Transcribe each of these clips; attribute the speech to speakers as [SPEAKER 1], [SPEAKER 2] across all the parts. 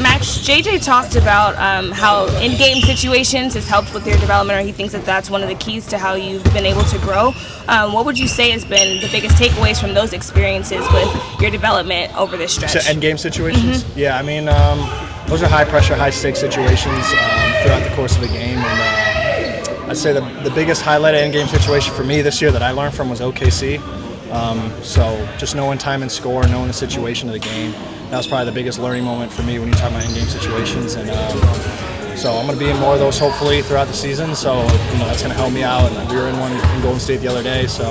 [SPEAKER 1] Max, JJ talked about how in-game situations has helped with your development, or he thinks that that's one of the keys to how you've been able to grow. What would you say has been the biggest takeaways from those experiences with your development over this stretch?
[SPEAKER 2] So end-game situations? Mm-hmm. Yeah, I mean, those are high-pressure, high-stakes situations throughout the course of a game. And I'd say the biggest highlight of end-game situation for me this year that I learned from was OKC. So just knowing time and score, knowing the situation of the game, that was probably the biggest learning moment for me when you talk about in-game situations. And so I'm going to be in more of those hopefully throughout the season. So that's going to help me out. And we were in one in Golden State the other day, so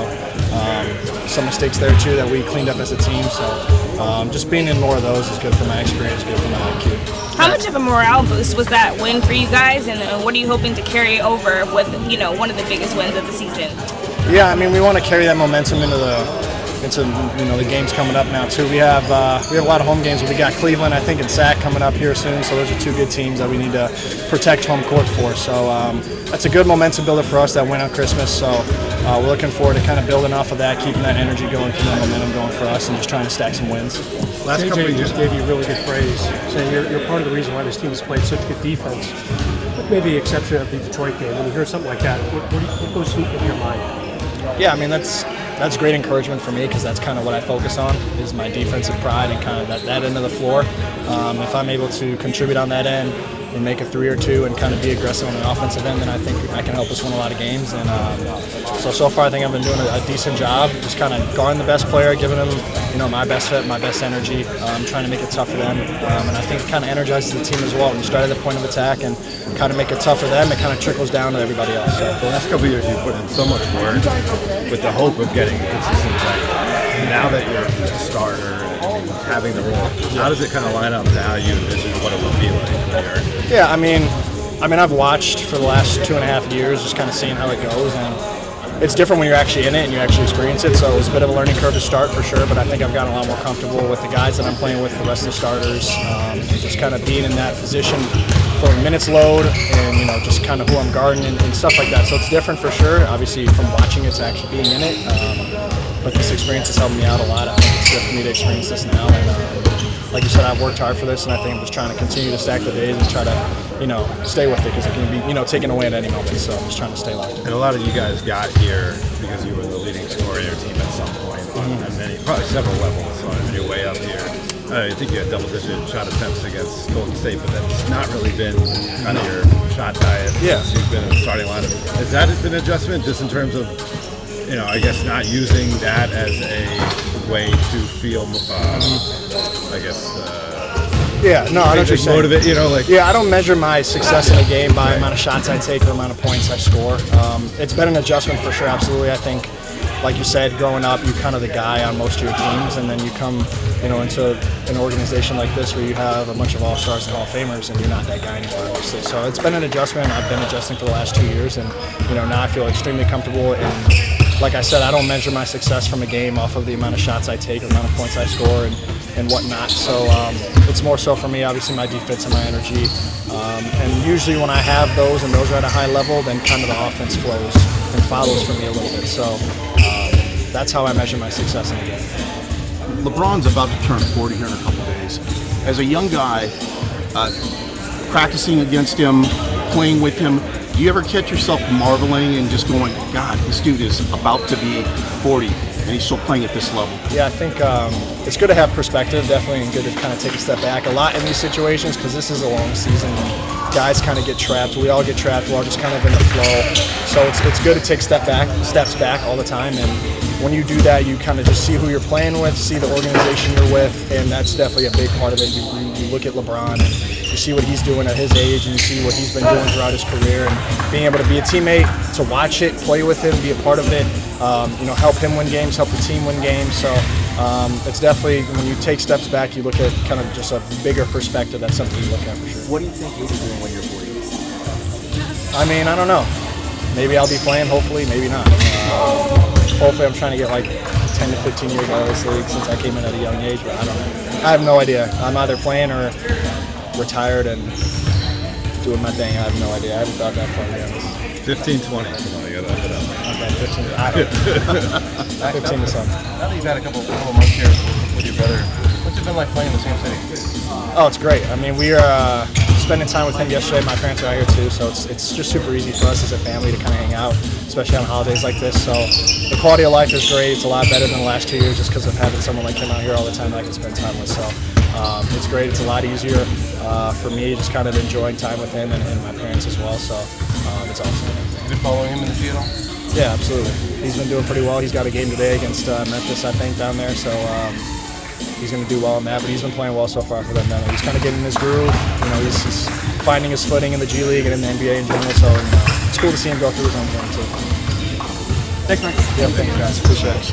[SPEAKER 2] some mistakes there too that we cleaned up as a team. So just being in more of those is good for my experience, good for my IQ.
[SPEAKER 1] How much of a morale boost was that win for you guys, and what are you hoping to carry over with one of the biggest wins of the season?
[SPEAKER 2] Yeah, I mean, we want to carry that momentum into the games coming up now too. We have a lot of home games. We got Cleveland, I think, and SAC coming up here soon. So those are two good teams that we need to protect home court for. So that's a good momentum builder for us, that win on Christmas. So we're looking forward to kind of building off of that, keeping that energy going, keeping that momentum going for us, and just trying to stack some wins.
[SPEAKER 3] Last couple of years just gave you really good praise, saying you're part of the reason why this team has played such good defense. With maybe the exception of the Detroit game, when you hear something like that, what goes through your mind?
[SPEAKER 2] Yeah, I mean, that's great encouragement for me, because that's kind of what I focus on, is my defensive pride and kind of that end of the floor. If I'm able to contribute on that end and make a three or two and kind of be aggressive on the offensive end, then I think I can help us win a lot of games. And so far I think I've been doing a decent job, just kind of guarding the best player, giving them my best fit, my best energy, trying to make it tough for them. And I think it kind of energizes the team as well. When you start at the point of attack and kind of make it tough for them, it kind of trickles down to everybody else. So
[SPEAKER 4] the last couple of years you put in so much work with the hope of getting consistent play. Now that you're a starter and having the role, how does it kind of line up to how you envision what it will be like?
[SPEAKER 2] Yeah, I mean, I've watched for the last 2.5 years, just kind of seeing how it goes, and it's different when you're actually in it and you actually experience it. So it was a bit of a learning curve to start for sure, but I think I've gotten a lot more comfortable with the guys that I'm playing with, the rest of the starters, just kind of being in that position for minutes load and just kind of who I'm guarding and stuff like that. So it's different for sure, obviously, from watching it to actually being in it. But this experience has helped me out a lot. I think it's good for me to experience this now. And like you said, I've worked hard for this, and I think I'm just trying to continue to stack the days and try to, stay with it, because it can be, taken away at any moment. So I'm just trying to stay locked in.
[SPEAKER 4] And a lot of you guys got here because you were the leading scorer in your team at some point, probably several levels on your way up here. I think you had double-digit shot attempts against Golden State, but that's not really been kind of your shot diet since you've been in the starting lineup. Has that been an adjustment, just in terms of, I guess not using that as a way to feel,
[SPEAKER 2] yeah, no, I know what you're saying.
[SPEAKER 4] Motivate,
[SPEAKER 2] Yeah, I don't measure my success in a game by the amount of shots I take or the amount of points I score. It's been an adjustment for sure, absolutely. I think, like you said, growing up, you're kind of the guy on most of your teams, and then you come, into an organization like this where you have a bunch of all-stars and Hall of Famers, and you're not that guy anymore, obviously. So it's been an adjustment. I've been adjusting for the last 2 years, and now I feel extremely comfortable. And like I said, I don't measure my success from a game off of the amount of shots I take or the amount of points I score and whatnot. So it's more so for me, obviously, my defense and my energy. And usually when I have those and those are at a high level, then kind of the offense flows and follows for me a little bit. So that's how I measure my success in a game.
[SPEAKER 5] LeBron's about to turn 40 here in a couple of days. As a young guy, practicing against him, playing with him, do you ever catch yourself marveling and just going, God, this dude is about to be 40 and he's still playing at this level?
[SPEAKER 2] Yeah, I think it's good to have perspective, definitely, and good to kind of take a step back a lot in these situations, because this is a long season and guys kind of get trapped. We all get trapped. We're all just kind of in the flow. So it's good to take steps back all the time. And when you do that, you kind of just see who you're playing with, see the organization you're with, and that's definitely a big part of it. You look at LeBron, and you see what he's doing at his age, and you see what he's been doing throughout his career, and being able to be a teammate, to watch it, play with him, be a part of it, help him win games, help the team win games. So it's definitely, when you take steps back, you look at kind of just a bigger perspective. That's something you look at for sure.
[SPEAKER 6] What do you think you'll be doing when you're 40?
[SPEAKER 2] I mean, I don't know. Maybe I'll be playing, hopefully, maybe not. Hopefully I'm trying to get like 10 to 15 years out of this league since I came in at a young age, but I don't know. I have no idea. I'm either playing or retired and doing my thing. I have no idea. I haven't thought that far, to be honest.
[SPEAKER 4] 15, 20. Come on, you gotta up it up.
[SPEAKER 2] Okay, 15. I don't know. 15 to something.
[SPEAKER 6] Now that you've had a couple months here with your brother, what's it it been like playing in the same city?
[SPEAKER 2] Oh, it's great. I mean, we are spending time with him yesterday. My parents are out here too, so it's just super easy for us as a family to kind of hang out, especially on holidays like this. So the quality of life is great. It's a lot better than the last 2 years just because of having someone like him out here all the time that I can spend time with. So it's great. It's a lot easier for me, just kind of enjoying time with him and my parents as well. So it's awesome.
[SPEAKER 6] You been following him in the G at all?
[SPEAKER 2] Yeah, absolutely. He's been doing pretty well. He's got a game today against Memphis, I think, down there. So he's going to do well in that. But he's been playing well so far for them down there. He's kind of getting his groove. You know, he's finding his footing in the G League and in the NBA in general. So it's cool to see him go through his own thing too.
[SPEAKER 6] Thanks, Mike.
[SPEAKER 2] Yeah, thank you guys. Appreciate it.